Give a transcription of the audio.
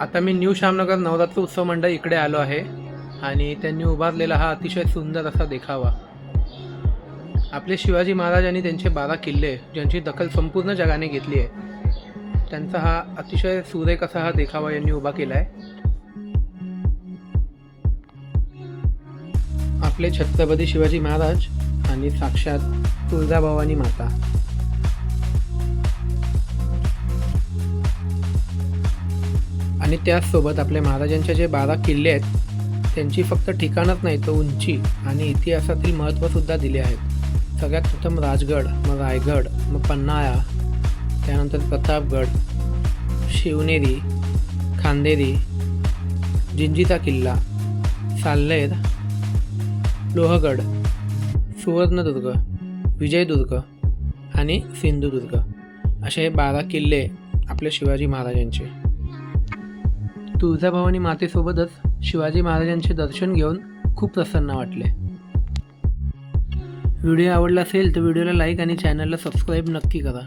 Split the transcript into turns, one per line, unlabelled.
आता मी न्यू श्यामनगर नवरात्र उत्सव मंडळ इकडे आलो आहे आणि त्यांनी उभारलेला हा अतिशय सुंदर असा देखावा. आपले शिवाजी महाराज आणि त्यांचे 12 किल्ले ज्यांची दखल संपूर्ण जगाने घेतली आहे, त्यांचा हा अतिशय सुरेख असा हा देखावा यांनी उभा केला आहे. आपले छत्रपती शिवाजी महाराज आणि साक्षात तुळजाभवानी माता. आणि त्याचसोबत आपल्या महाराजांचे जे 12 किल्ले आहेत त्यांची फक्त ठिकाणच नाही तर उंची आणि इतिहासातील महत्त्वसुद्धा दिले आहेत. सगळ्यात प्रथम राजगड, मग रायगड, मग पन्हाळा, त्यानंतर प्रतापगड, शिवनेरी, खांदेरी, जिंजीचा किल्ला, साल्हेर, लोहगड, सुवर्णदुर्ग, विजयदुर्ग आणि सिंधुदुर्ग असे हे 12 किल्ले आपल्या शिवाजी महाराजांचे. तुळजाभवानी मातेसोबतच शिवाजी महाराजांचे दर्शन घेऊन खूप प्रसन्न वाटले. व्हिडिओ आवडला असेल तर व्हिडिओला लाईक आणि चॅनलला सबस्क्राईब नक्की करा.